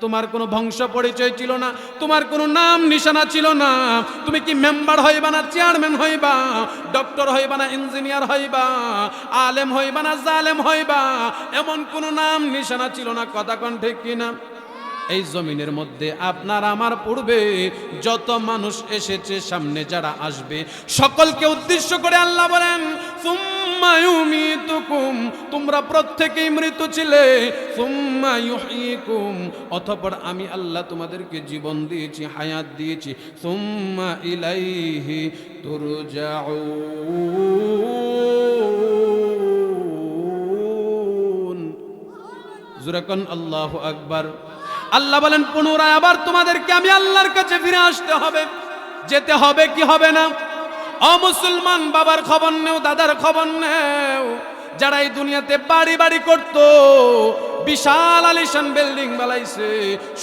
তোমার কোনো বংশ পরিচয় ছিল না, তোমার কোনো নাম নিশানা ছিল না। তুমি কি মেম্বার হইবা না চেয়ারম্যান হইবা, ডক্টর হইবা না ইঞ্জিনিয়ার হইবা, আলেম হইবা না জালেম হইবা, এমন কোনো নাম নিশানা ছিল না। কথা কোন ঠিক কিনা? এই জমিনের মধ্যে আপনার আমার পূর্বে যত মানুষ এসেছে, সামনে যারা আসবে, সকলকে উদ্দেশ্য করে আল্লাহ বলেন সুম্মা ইউমিতুকুম, তোমরা প্রত্যেকেই মৃত ছিলে, সুম্মা ইউহয়িকুম, অতঃপর আমি আল্লাহ তোমাদেরকে জীবন দিয়েছি, হায়াত দিয়েছি, সুম্মা ইলাইহি তুরজাউন। জুরাকান আল্লাহু আকবার। আল্লাহ বলেন পুনরায় আবার তোমাদেরকে আমি আল্লাহর কাছে ফিরে আসতে হবে। যেতে হবে কি হবে না? অমুসলমান বাবার খবর নেও, দাদার খবর নেও, যারা এই দুনিয়াতে বাড়ি বাড়ি করতো, বিশাল আলিশান বিল্ডিং বানাইছে,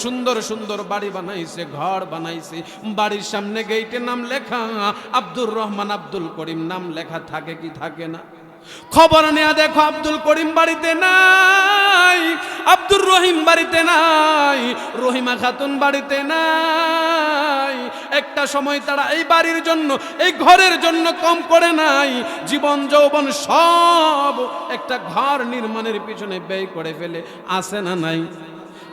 সুন্দর সুন্দর বাড়ি বানাইছে, ঘর বানাইছে, বাড়ির সামনে গেইটে নাম লেখা আব্দুর রহমান, আব্দুল করিম নাম লেখা থাকে কি থাকে না? খবর নেয়া দেখো আব্দুল করিম বাড়িতে নাই, আব্দুর রহিম বাড়িতে নাই, রহিমা খাতুন বাড়িতে নাই। একটা সময় তারা এই বাড়ির জন্য, এই ঘরের জন্য কম করে নাই, জীবন যৌবন সব একটা ঘর নির্মাণের পিছনে ব্যয় করে ফেলে, আছে না নাই?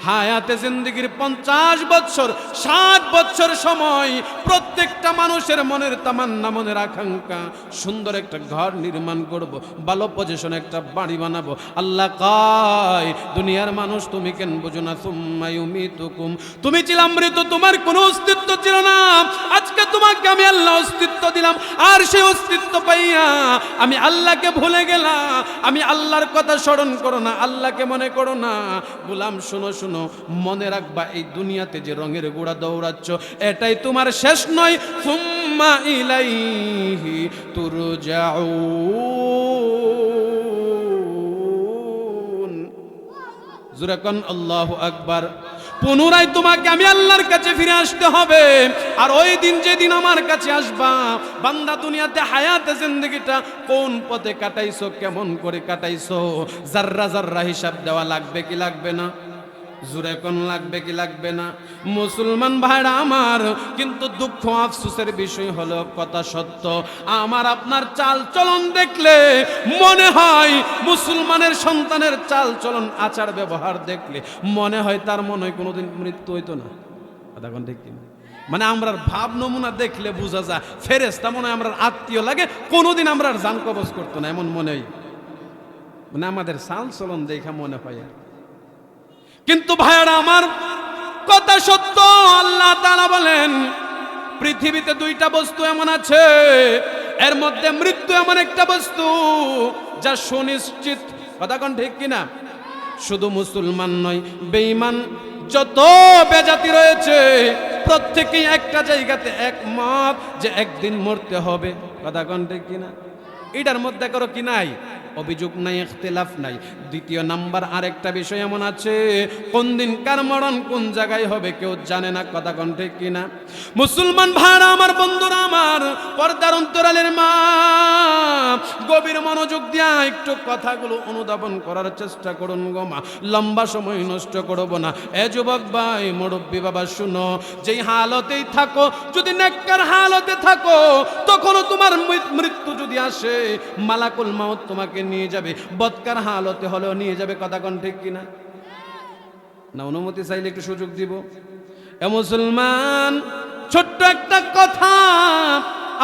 হায়াতে জিন্দেগির 50 বছর 60 বছর সময় প্রত্যেকটা মানুষের মনের তামান্না, মনের আকাঙ্ক্ষা, সুন্দর একটা ঘর নির্মাণ করব, ভালো পজিশনে একটা বাড়ি বানাবো। আল্লাহ কয় দুনিয়ার মানুষ তুমি কেন বুঝো না? সুম্মা ইউমিতুকুম, তুমি ছিলাম মৃত, তোমার কোনো অস্তিত্ব ছিল না, আজকে তোমাকে আমি আল্লাহ অস্তিত্ব দিলাম, আর সেই অস্তিত্ব পাইয়া আমি আল্লাহকে ভুলে গেলাম। আমি আল্লাহর কথা স্মরণ করো না, আল্লাহকে মনে করো না। গোলাম শোনো শোনো, মনে রাখবা এই দুনিয়াতে যে রঙের গোড়া দৌড়াচ্ছ, এটাই তোমার শেষ নয়। সুম্মা ইলাইহি তুরজাউন। জোরে কোন আল্লাহু আকবার। পুনরায় তোমাকে আমি আল্লাহর কাছে ফিরে আসতে হবে। আর ওই দিন যেদিন আমার কাছে আসবা, বান্দা দুনিয়াতে হায়াতে জিন্দেগিটা কোন পথে কাটাইছো, কেমন করে কাটাইছো, জাররা জাররা হিসাব দেওয়া লাগবে কি লাগবে না? জোরে কোন লাগবে কি লাগবে না? মুসলমান ভাইরা আমার, কিন্তু দুঃখ আফসোসের বিষয় হলো, কথা সত্য, আমার আপনার চাল চলন দেখলে মনে হয়, মুসলমানের সন্তানের চাল চলন আচার ব্যবহার দেখলে মনে হয় তার মনে হয় কোনোদিন মৃত্যু হইতো না। কথা কোন ঠিক কিনা? মানে আমরার ভাব নমুনা দেখলে বোঝা যায় ফেরেশতা মনে হয় আমরার আত্মীয় লাগে, কোনোদিন আমরার জান কবজ করতো না, এমন মনে হয়। মানে আমাদের চাল চলন দেখা মনে হয়। কিন্তু ভাইরা আমার, কথা সত্য, আল্লাহ তাআলা বলেন পৃথিবীতে দুইটা বস্তু এমন আছে, এর মধ্যে মৃত্যু এমন একটা বস্তু যা সুনিশ্চিত। কথা কোন ঠিক কিনা? শুধু মুসলমান নয়, বেঈমান যত বেজাতি রয়েছে প্রত্যেকেই একটা জায়গাতে একমত যে একদিন মরতে হবে। কথা কোন ঠিক কিনা? এটার মধ্যে কারো কি নাই? অভিযোগ নাই, ইখতিলাফ নাই। দ্বিতীয় নাম্বার আরেকটা বিষয় এমন আছে, কোন দিন কার মরণ কোন জায়গায় হবে কেউ জানে না। কথা কোন ঠিক কিনা? মুসলমান ভাইরা আমার, বন্ধুরা আমার, পর্দার অন্তরালের মা, গভীর মনোযোগ দিয়া একটু কথাগুলো অনুধাবন করার চেষ্টা করুন গো মা, লম্বা সময় নষ্ট করব না। এ যুবক ভাই, মুরব্বী বাবা, শুনো, যেই হালতেই থাকো, যদি নেককার হালতে থাকো, তখনও তোমার মৃত্যু যদি আসে, মালাকুল মাউত তোমাকে নিয়ে যাবে, বদকার হালতে হলেও নিয়ে যাবে। কথা কোন ঠিক কিনা? না অনুমতি চাইলে একটু সুযোগ দিব? এ মুসলমান, ছোট্ট একটা কথা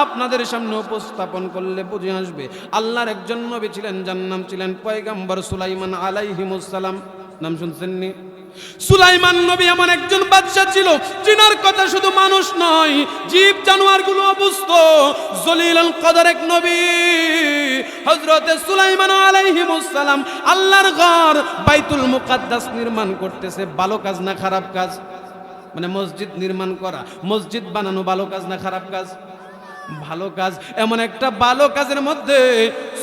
আপনাদের সামনে উপস্থাপন করলে বুঝে আসবে। আল্লাহর একজন নবী ছিলেন, যার নাম ছিলেন পয়গম্বর সুলাইমান আলাইহিমুস সালাম। নাম শুনছেননি? সুলাইমান নবী এমন একজন বাদশা ছিল, যিনার কথা শুধু মানুষ নয়, জীব জানোয়ার গুলো বুঝতো। জলিলুল কদর এক নবী হযরতে সুলাইমান আলাইহিমুস সালাম আল্লাহর ঘর বাইতুল মুকাদ্দাস নির্মাণ করতেছে। ভালো কাজ না খারাপ কাজ? মানে মসজিদ নির্মাণ করা, মসজিদ বানানো ভালো কাজ না খারাপ কাজ? ভালো কাজ। এমন একটা ভালো কাজের মধ্যে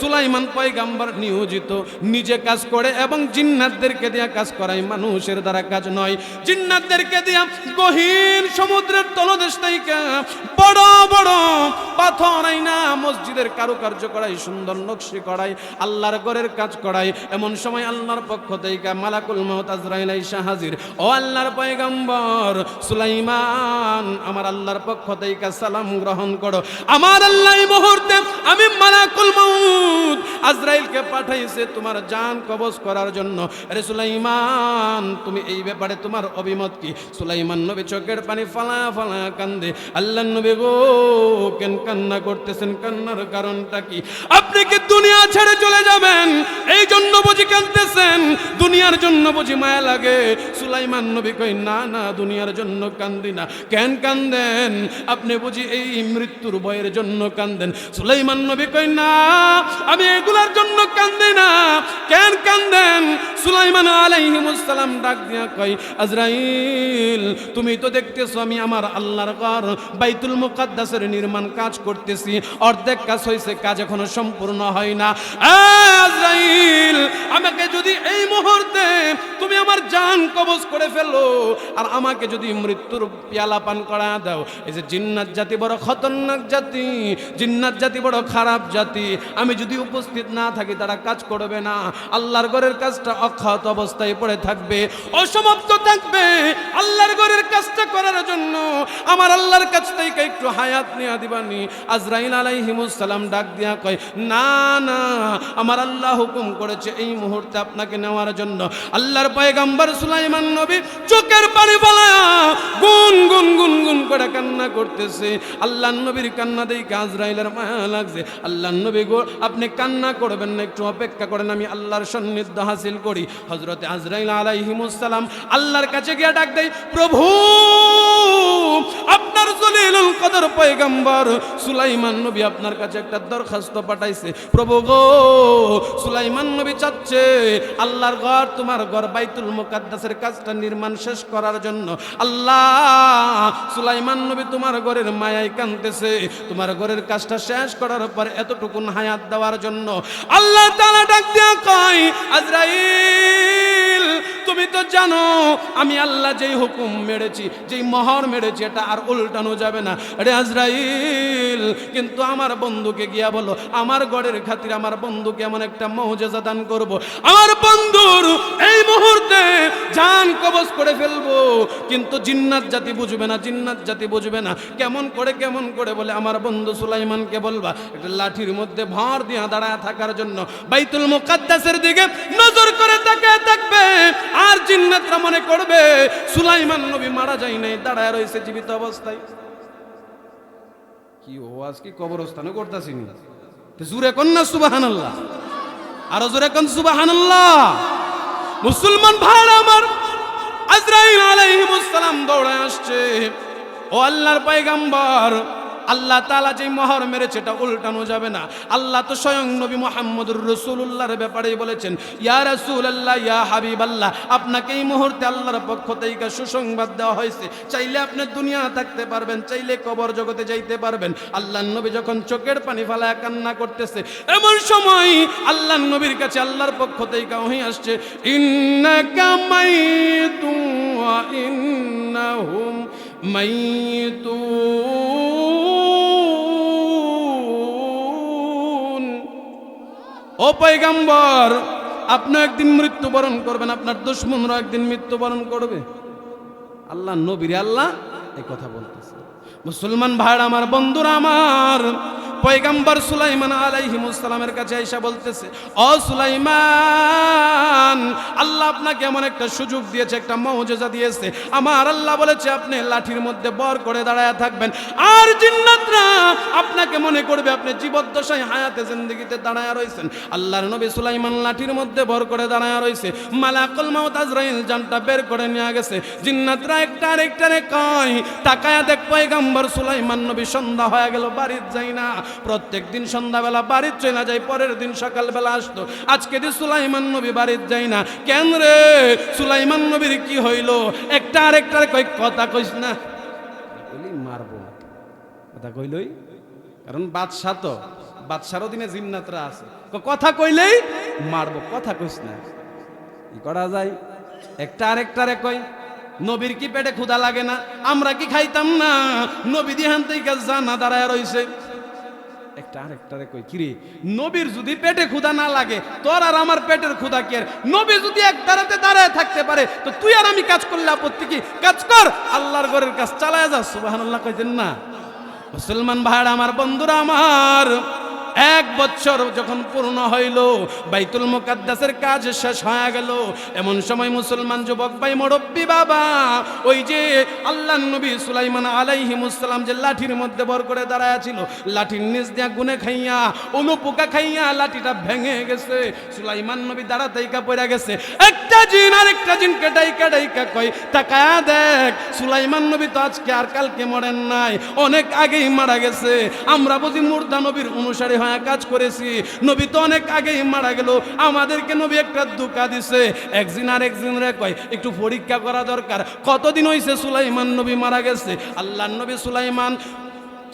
সুলাইমান পয়গাম্বর নিয়োজিত, নিজে কাজ করে এবং জিন্নাতদেরকে দিয়ে কাজ করায়, মানুষের দ্বারা কাজ নয়। জিন্নাতদেরকে দিয়া গহীন সমুদ্রের তলদেশ থেকে বড় বড় পাথর আইনা মসজিদের কারুকার্য করাই, সুন্দর নকশি করাই, আল্লাহর ঘরের কাজ করাই। এমন সময় আল্লাহর পক্ষ থেকে মালাকুল মউত আজরাইল আইসা হাজির। ও আল্লাহর পয়গম্বর সুলাইমান, আমার আল্লাহর পক্ষ থেকে সালাম গ্রহণ করো। আমার আল্লাহ এই মুহূর্তে আমি মালাকুল মউত আজরাইলকে পাঠাইছে তোমার জান কবজ করার জন্য। আরে সুলাইমান, তুমি এই ব্যাপারে তোমার অভিমত কি? সুলাইমান নবী চোখের পানি ফালা ফালা কান্দে। আল্লাহর নবী গো, কেন কান্না করতেছেন? কান্নার কারণটা কি? আপনি কি দুনিয়া ছেড়ে চলে যাবেন এই জন্য বুঝি কাঁদতেছেন? দুনিয়ার জন্য বুঝি মায়া লাগে? সুলাইমান নবী কই, না না, দুনিয়ার জন্য কান্দি না। কেন কান্দেন? আপনি বুঝি এই মৃত্যুর ভয়ের জন্য কান্দেন? সুলাইমান নবী কই, না, আমি এগুলার জন্য কান্দি না। কেন কান্দেন? সুলাইমান আলাইহিস সালাম ডাক দিয়া কই, আজরাইল, তুমি তো দেখতেছো আমি আমার আল্লাহর ঘর বাইতুল মুকাদ্দাসের নির্মাণ কাজ করতেছি। অর্ধেক কাজ হয়েছে, কাজ এখনো সম্পূর্ণ হয় না। আজরাইল, আমাকে যদি এই মুহূর্তে তুমি আমার জান কবজ করে ফেলো আর আমাকে যদি মৃত্যুর পেয়ালা পান করা দাও, এই যে জিন্নাত জাতি বড় খতরনাক জাতি, জিন্নাত জাতি বড় খারাপ জাতি, আমি যদি উপস্থিত না থাকি তারা কাজ করবে না। আল্লাহর ঘরের কাজটা অক্ষত অবস্থায় পড়ে থাকবে, অসমাপ্ত থাকবে। আল্লাহর ঘরের কাজটা করার জন্য আমার আল্লাহর কাছ থেকে একটু হায়াত নিয়ে দিবানি। আজরাইল আলাইহিস সালাম ডাক দিয়া কয়, না না, আমার আল্লাহ হুকুম করেছে এই মুহূর্তে আপনাকে নেওয়ার জন্য। আল্লাহর পয়গম্বর সুলাইমান নবী চোখের পানি ফেলায়া গুন গুন গুন গুন করে কান্না করতেছে। আল্লাহর নবীর কান্না দেখে আজরাইলের মায়া লাগছে। আল্লাহর নবী গো, আপনি কান্না করবেন না, একটু অপেক্ষা করেন, আমি আল্লাহর সান্নিধ্য হাসিল করি। হযরতে আজরাইল আলাইহিস সালাম আল্লাহর কাছে গিয়ে ডাক দেয়, প্রভু, আপনার জলিলুল কদর পয়গম্বর সুলাইমান নবী আপনার কাছে একটা দরখাস্ত পাঠাইছে। প্রভু গো, সুলাইমান নবী চাচ্ছে আল্লাহর ঘর, তোমার ঘর বাইতুল মুকাদ্দাসের কাজটা নির্মাণ শেষ করার জন্য। আল্লাহ, সুলাইমান নবী তোমার ঘরের মায়ায় কাঁদতেছে, তোমার ঘরের কাজটা শেষ করার পর এতটুকুন হায়াত দেওয়ার জন্য। আল্লাহ তাআলা ডাক দিয়া কয়, আজরাইল, তুমি তো জানো আমি আল্লাহ যেই হুকুম মেরেছি, যেই মোহর মেরেছি, এটা আর উল্টানো যাবে না। আরে আজরাইল, কিন্তু আমার বন্ধুকে গিয়া বলো, আমার গড়ের খাতির আমার বন্ধুকে এমন একটা মুজিজা দান করব, আমার বন্ধুর এই মুহূর্তে জান কবজ করে ফেলবো। কিন্তু জিন্নাত জাতি বুঝবে না, জিন্নাত জাতি বুঝবে না। কেমন করে বলে, আমার বন্ধু সুলাইমানকে বলবা একটা লাঠির মধ্যে ভর দিয়া দাঁড়ায় থাকার জন্য, বাইতুল মুকাদ্দাসের দিকে নজর করে তাকিয়ে থাকবে। আর জিন্নাতরা মনে করবে সুলাইমান নবী মারা যায় নাই, দাঁড়ায় রয়েছে জীবিত অবস্থায়। কি ওয়াজ কি কবরস্থানে করতেছি নি? জোরে কোন না সুবহানাল্লাহ, আরো জোরে কোন সুবহানাল্লাহ। মুসলমান ভাই আমার, আজরাইল আলাইহিস সালাম দৌড়ে আসছে। ও আল্লাহর পয়গম্বর, আল্লাহ তাআলা যে মোহর মেরেছে এটা উল্টানো যাবে না। আল্লাহ তো স্বয়ং নবী মুহাম্মদুর রাসূলুল্লাহর ব্যাপারেই বলেছেন, ইয়া রাসূলুল্লাহ, ইয়া হাবিবাল্লাহ, আপনাকে এই মুহূর্তে আল্লাহর পক্ষ থেকে সুসংবাদ দেওয়া হয়েছে। চাইলে আপনি দুনিয়া থাকতে পারবেন, চাইলে কবর জগতে যাইতে পারবেন। আল্লাহর নবী যখন চোখের পানি ফেলায় কান্না করতেছে, এমন সময় আল্লাহর নবীর কাছে আল্লাহর পক্ষ থেকে ওহী আসছে, ইন্নাকা মাইতুন ওয়া ইন্নাহুম মাইতুন। ও পয়গম্বর, আপনি একদিন মৃত্যুবরণ করবেন, আপনার দুশমনরা একদিন মৃত্যুবরণ করবে। আল্লাহ নবীর আল্লাহ এই কথা বলতেছে। মুসলমান ভাইরা আমার, বন্ধুরা আমার, পয়গম্বর সুলাইমান আলাইহিস সালামের কাছে আয়েশা বলতেছে, ও সুলাইমান, আল্লাহ আপনাকে এমন একটা সুযোগ দিয়েছে, একটা মুজিজা দিয়েছে। আমার আল্লাহ বলেছে আপনি লাঠির মধ্যে বর করে দাঁড়ায় থাকবেন, আর জিন্নাতরা আপনাকে মনে করবে আপনি জীবদ্দশায় হায়াতে জিন্দেগিতে দাঁড়ায় রয়েছেন। আল্লাহর নবী সুলাইমান লাঠির মধ্যে বর করে দাঁড়ায় রয়েছে। মালাকুল মউত আজরাইল জানটা বের করে নিয়ে গেছে। জিন্নাতরা একটা আরেকটারে কয়, তাকায়া দেখ পয়গম্বর সুলাইমান নবী সন্ধ্যা হয়ে গেল, বাড়িতে যাই না। প্রত্যেক দিন সন্ধ্যাবেলা বাড়িতে চলে যায়, পরের দিন সকালবেলা আসতো। আজকে যে সুলাইমান নবী বাড়িতে যায় না কেন রে? সুলাইমান নবীর কি হইল? একটা আরেকটার কই কথা কইস না, বলি মারবো কথা কইলই, কারণ বাদশা তো বাদশার অধীনে জিন্নাতরা আছে, কথা কইলেই মারবো, কথা কইস না, কি করা যায়? একটা আরেকটারে কই নবীর কি পেটে ক্ষুধা লাগে না? আমরা কি খাইতাম না? নবী দিহান থেকে জানা দাঁড়ায় রইছে। একটা আরেকটারে কই কিরে নবীর যদি পেটে ক্ষুধা না লাগে তোর আর আমার পেটের ক্ষুধা কি? নবী যদি এক দাঁড়াতে দাঁড়ায় থাকতে পারে তো তুই আর আমি কাজ করলে আপত্তি কি? কাজ কর, আল্লাহর ঘরের কাজ চালায় যা। সুবহানাল্লাহ কইতেন না? মুসলমান ভাইরা আমার, বন্ধুরা আমার, 1 বছর যখন পূর্ণ হইল, বাইতুল মুকাদ্দাসের কাজ শেষ হয়ে গেল, এমন সময় মুসলমান যুবক ভাই মুরব্বী বাবা ওই যে আল্লাহর নবী সুলাইমান আলাইহিস সালাম যে লাঠির মধ্যে ভর করে দাঁড়ায় ছিল, লাঠির নিচ দিয়া গুনে খাইয়া অনুপোকা খাইয়া লাঠিটা ভেঙে গেছে। সুলাইমান নবী দাঁড়াতেইকা পড়ে গেছে। একটা জিন আর একটা জিনকে ডাইকা ডাইকা কই তাকায়া দেখ, সুলাইমান নবী তো আজকে আর কালকে মরেন নাই, অনেক আগেই মারা গেছে। আমরা বুঝি মুর্দা নবীর অনুসারী কাজ করেছি, নবী তো অনেক আগেই মারা গেল, আমাদেরকে নবী একটা ধোঁকা দিছে। একদিন আর একদিন রে কয় একটু পরীক্ষা করা দরকার, কতদিন হইছে সুলাইমান নবী মারা গেছে। আল্লাহর নবী সুলাইমান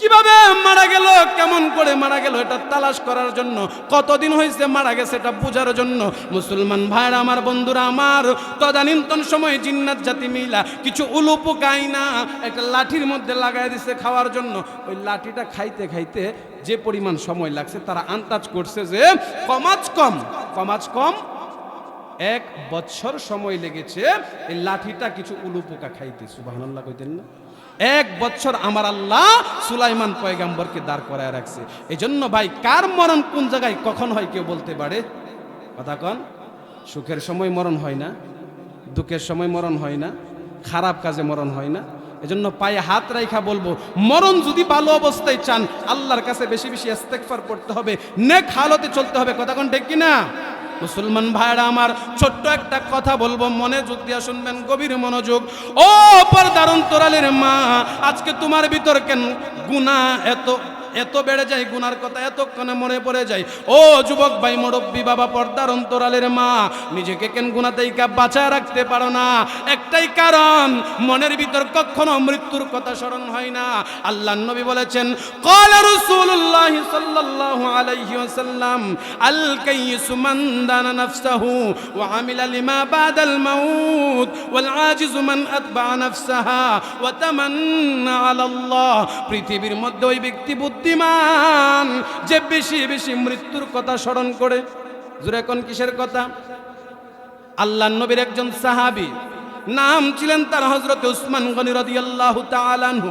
কিভাবে মারা গেল, কেমন করে মারা গেল, এটা তালাশ করার জন্য, কতদিন হয়েছে মারা গেছে এটা বোঝার জন্য মুসলমান ভাইরা আমার, বন্ধুরা আমার, তদানীন্তন সময় জিন্নাত জাতি মিলা কিছু উলুপোকাই না একটা লাঠির মধ্যে লাগাই দিছে খাওয়ার জন্য। ওই লাঠিটা খাইতে খাইতে যে পরিমাণ সময় লাগছে তারা আন্দাজ করছে যে কমাজ কম 1 বছর সময় লেগেছে এই লাঠিটা কিছু উলুপোকা খাইতে। সুবহানাল্লাহ কইতেন না? 1 বছর আমার আল্লাহ সুলাইমান পয়গাম্বরকে দাঁড় করায় রাখছে। এই জন্য ভাই কার মরণ কোন জায়গায় কখন হয় কেউ বলতে পারে? কথা কন। সুখের সময় মরণ হয় না, দুঃখের সময় মরণ হয় না, খারাপ কাজে মরণ হয় না। এজন্য পায়ে হাত রাইখা বলবো, মরণ যদি ভালো অবস্থায় চান আল্লাহর কাছে বেশি বেশি ইস্তেগফার করতে হবে, নেক হালতে চলতে হবে। কথা কোন ঠিক কিনা? মুসলমান ভাইরা আমার, ছোট্ট একটা কথা বলবো, মনে যোগ দিয়া শুনবেন, গভীর মনোযোগ। ও পর্দার অন্তরালের মা, আজকে তোমার ভিতর কেন গুনাহ এত বেড়ে যায়, গুনার কথা এতক্ষণে মনে পড়ে যায়। ও যুবক ভাই মুরব্বী বাবা, পর্দার অন্তরালের মা, নিজেকে কেন গুনাহ থেকে বাঁচায় রাখতে পারো না? একটাই কারণ, মনের ভিতর কখনো মৃত্যুর কথা স্মরণ হয় না। আল্লাহর নবী বলেছেন, ক্বালা রাসূলুল্লাহ সাল্লাল্লাহু আলাইহি ওয়াসাল্লাম, আল কাইয়িসু মান দানা নাফসাহু ওয়া আমিলা লিমা বাদাল মাউত ওয়াল আজিজু মান আতবা নাফসাহা ওয়া তামান্না আলাল্লাহ। পৃথিবীর মধ্যে ওই ব্যক্তি বুদ্ধিমান যে বেশি বেশি মৃত্যুর কথা স্মরণ করে। জোরে কোন কিসের কথা? আল্লাহর নবীর একজন সাহাবী, নাম ছিলেন তার হযরত উসমান গনি রাদিয়াল্লাহু তাআলা আনহু।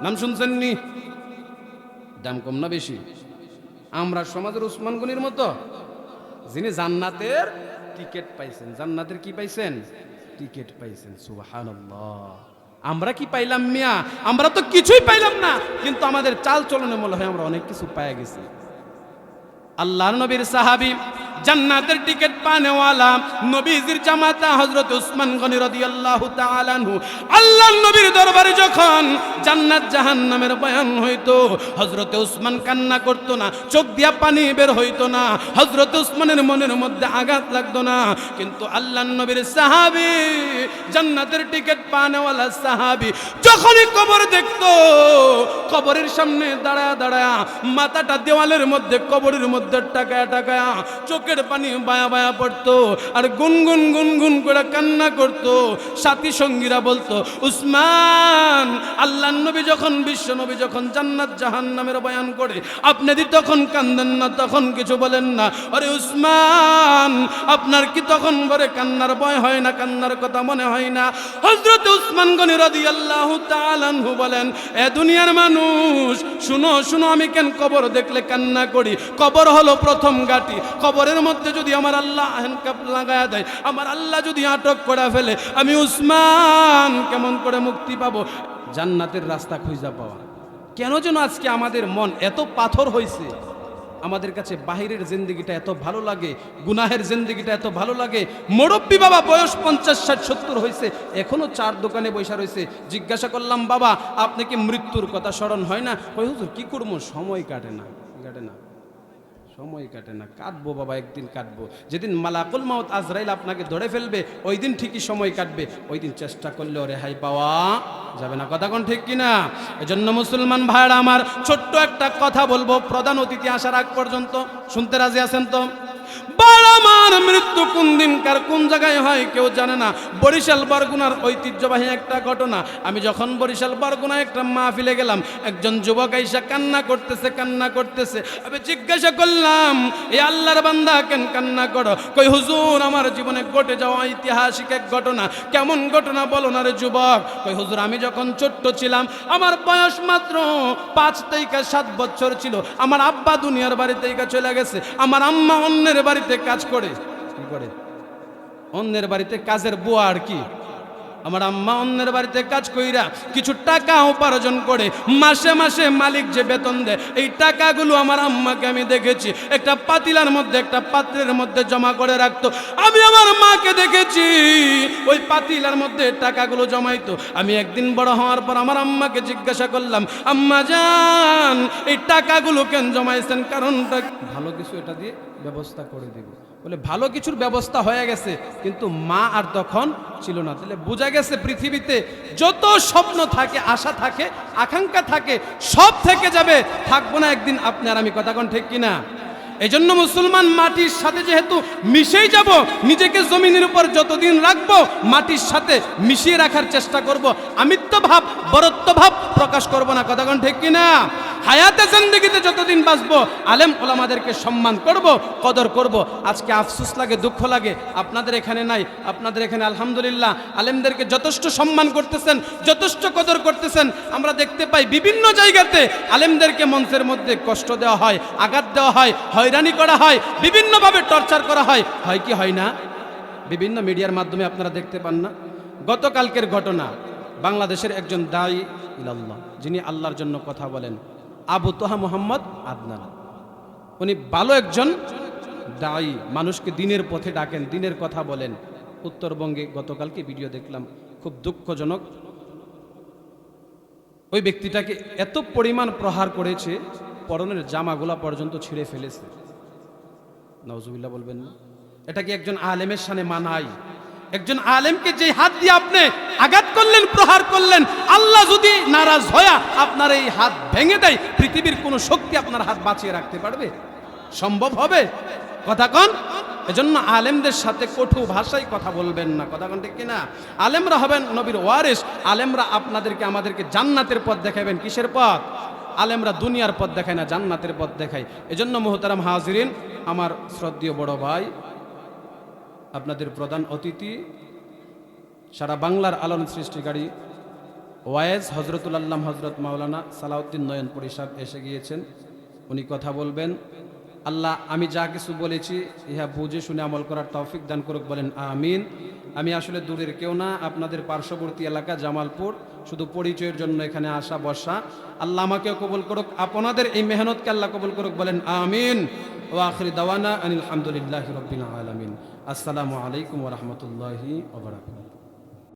নাম শুনছেন নি? দাম কম না বেশি? আমরা সমাজের উসমান গনির মতো, যিনি জান্নাতের টিকিট পাইছেন। জান্নাতের কি পাইছেন? টিকিট পাইছেন। সুবহানাল্লাহ। আমরা কি পাইলাম মিয়া? আমরা তো কিছুই পাইলাম না, কিন্তু আমাদের চাল চলনে মনে হয় আমরা অনেক কিছু পেয়ে গেছি। আল্লাহর নবীর সাহাবী, জান্নাতের টিকিট পানেওয়ালা, নবীজির জামাতা হযরত উসমান গনি রাদিয়াল্লাহু তাআলা আনহু। আল্লাহর নবীর দরবারে যখন জান্নাত জাহান্নামের বয়ান হইতো, হযরত উসমান কান্না করতো না, চোখ দিয়া পানি বের হইতো না, হযরত উসমানের মনের মধ্যে আঘাত লাগতো না। কিন্তু আল্লাহর নবীর সাহাবী, জান্নাতের টিকিট পানেওয়ালা সাহাবী, যখনই কবর দেখতো, কবরের সামনে দাঁড়ায়া দাঁড়ায়া মাথাটা দেওয়ালের মধ্যে, কবরের মধ্যে টাকায়া টাকায়া চোখের পানি বায়া বায়া পড়তো আর গুনগুন গুনগুন করে কান্না করতো। সাথী সঙ্গীরা বলতো, উসমান, আল্লাহর নবী যখন, বিশ্ব নবী যখন জান্নাত জাহান্নামের বয়ান করে আপনি তখন কান্দেন না, তখন কিছু বলেন না? আরে উসমান, আপনার কি তখন ঘরে কান্নার ভয় হয় না, কান্নার কথা মনে হয় না? হযরত উসমান গনি রাদিয়াল্লাহু তাআলা আনহু বলেন, এ দুনিয়ার মানুষ, শুনো শুনো, আমি কেন কবর দেখলে কান্না করি? কবর হলো প্রথম ঘাঁটি। কবরের মধ্যে যদি আমার আল্লাহ হ্যান্ডকাপ লাগায়া দেয়, আমার আল্লাহ যদি আটক করে ফেলে, আমি উসমান কেমন করে মুক্তি পাবো? জান্নাতের রাস্তা খুঁজা পাওয়া। কেন যেন আজকে আমাদের মন এত পাথর হয়েছে, আমাদের কাছে বাহিরের জিন্দেগিটা এত ভালো লাগে, গুনাহের জিন্দেগিটা এত ভালো লাগে। মুরব্বী বাবা, বয়স 50, 60, 70 হয়েছে, এখনো চার দোকানে বসে রয়েছে। জিজ্ঞাসা করলাম, বাবা আপনি কি মৃত্যুর কথা স্মরণ হয় না? কই হুজুর কি করবো, সময় কাটে না। সময় কাটে না, কাটবো বাবা, একদিন কাটবো। যেদিন মালাকুল মাউত আজরাইল আপনাকে ধরে ফেলবে ওই দিন ঠিকই সময় কাটবে, ওই দিন চেষ্টা করলেও রেহাই পাওয়া যাবে না। কথা কোন ঠিক কিনা? এজন্য মুসলমান ভাইরা আমার, ছোট্ট একটা কথা বলবো প্রধান অতিথি আসার আগ পর্যন্ত, শুনতে রাজি আছেন তো? আমার মৃত্যু কোন দিনকার কোন জায়গায় হয় কেউ জানে না। বরিশাল বরগুনার ঐতিহ্যবাহী একটা ঘটনা। আমি যখন বরিশাল বরগুনায় একটা মাহফিলে গেলাম, একজন যুবক আইসা কান্না করতেছে। আমি জিজ্ঞাসা করলাম, এ আল্লাহর বান্দা কেন কান্না করো? কই হুজুর, আমার জীবনে ঘটে যাওয়া ঐতিহাসিক এক ঘটনা। কেমন ঘটনা বলো না রে যুবক? কই হুজুর, আমি যখন ছোট্ট ছিলাম, আমার বয়স মাত্র 5 থেকে 7 বছর ছিল, আমার আব্বা দুনিয়ার বাড়ি থেকে চলে গেছে। আমার আম্মা অন্যের বাড়িতে কাজ করে। কি করে? অন্যের বাড়িতে কাজের বুয়া আর কি। আমার আম্মা অন্যের বাড়িতে কাজ কইরা কিছু টাকা উপার্জন করে মাসে মাসে মালিক যে বেতন দেয়, এই টাকাগুলো আমার আম্মাকে আমি দেখেছি একটা পাতিলার মধ্যে, একটা পাত্রের মধ্যে জমা করে রাখতো। আমি আমার মাকে দেখেছি ওই পাতিলার মধ্যে টাকাগুলো জমাইতো। আমি একদিন বড় হওয়ার পর আমার আম্মাকে জিজ্ঞাসা করলাম, আম্মা জান, এই টাকাগুলো কেন জমাইছেন? কারণটা ভালো কিছু এটা দিয়ে ব্যবস্থা করে দেব। বলে ভালো কিছুর ব্যবস্থা হয়ে গেছে, কিন্তু মা আর তখন ছিল না। তাহলে বোঝা গেছে পৃথিবীতে যত স্বপ্ন থাকে, আশা থাকে, আকাঙ্ক্ষা থাকে, সব থেকে যাবে, থাকবো না একদিন আপনি আর আমি। কথা কোন ঠিক কিনা? এই জন্য মুসলমান মাটির সাথে যেহেতু মিশেই যাব, নিজেকে জমিনের উপর যতদিন রাখবো মাটির সাথে মিশিয়ে রাখার চেষ্টা করব। আমিত্ব ভাব, বরত্ব ভাব প্রকাশ করব না। কথা কোন ঠিক কিনা? হায়াতে জিন্দেগিতে যতদিন বাঁচবো আলেম ওলামাদেরকে সম্মান করব, কদর করব। আজকে আফসোস লাগে, দুঃখ লাগে, আপনাদের এখানে নাই। আপনাদের এখানে আলহামদুলিল্লাহ আলেমদেরকে যথেষ্ট সম্মান করতেছেন, যথেষ্ট কদর করতেছেন। আমরা দেখতে পাই বিভিন্ন জায়গাতে আলেমদেরকে মঞ্চের মধ্যে কষ্ট দেওয়া হয়, আঘাত দেওয়া হয়, হয়রানি করা হয়, বিভিন্নভাবে টর্চার করা হয়। হয় কি হয় না? বিভিন্ন মিডিয়ার মাধ্যমে আপনারা দেখতে পান না? গতকালকের ঘটনা, বাংলাদেশের একজন দায়ী ইলাল্লাহ, যিনি আল্লাহর জন্য কথা বলেন, আবু তোহা মোহাম্মদ আদনান। উনি ভালো একজন দায়ী, মানুষকে দিনের পথে ডাকেন, দিনের কথা বলেন। উত্তরবঙ্গে গতকালকে ভিডিও দেখলাম, খুব দুঃখজনক। ওই ব্যক্তিটাকে এত পরিমাণ প্রহার করেছে, পরনের জামাগুলা পর্যন্ত ছিঁড়ে ফেলেছে। নাউজুবিল্লাহ বলবেন না? এটা কি একজন আলেমের সামনে মানায়? একজন আলেমকে যে হাত দিয়ে আপনি আঘাত করলেন, প্রহার করলেন, আল্লাহ যদি নারাজ হয়া আপনার এই হাত ভেঙে দেয়, পৃথিবীর কোনো শক্তি আপনার হাত বাঁচিয়ে রাখতে পারবে? সম্ভব হবে? কথা কন। এজন্য আলেমদের সাথে কটু ভাষায় কথা বলবেন না। কথা কন ঠিক কিনা? আলেমরা হবেন নবীর ওয়ারিস। আলেমরা আপনাদেরকে, আমাদেরকে জান্নাতের পথ দেখাবেন। কিসের পথ? আলেমরা দুনিয়ার পথ দেখায় না, জান্নাতের পথ দেখায়। এজন্য মুহতারাম হাজিরিন, আমার শ্রদ্ধেয় বড় ভাই, আপনাদের প্রধান অতিথি, সারা বাংলার আলোড়ন সৃষ্টিকারী ওয়াইজ হজরতুল আল্লাহ হজরত মাওলানা সালাউদ্দিন নয়নপুরী সাহেব এসে গিয়েছেন। উনি কথা বলবেন। আল্লাহ আমি যা কিছু বলেছি ইহা বুঝে শুনে আমল করার তৌফিক দান করুক, বলেন আমিন। আমি আসলে দূরের কেউ না, আপনাদের পার্শ্ববর্তী এলাকা জামালপুর, শুধু পরিচয়ের জন্য এখানে আসা বসা। আল্লাহ আমাকেও কবুল করুক, আপনাদের এই মেহনতকে আল্লাহ কবুল করুক, বলেন আমিন। ওয়া আখিরি দাওয়ানা আনিল হামদুলিল্লাহি রাব্বিল আলামিন। আসসালামু আলাইকুম ওয়া রাহমাতুল্লাহি ওয়া বারাকাতুহু।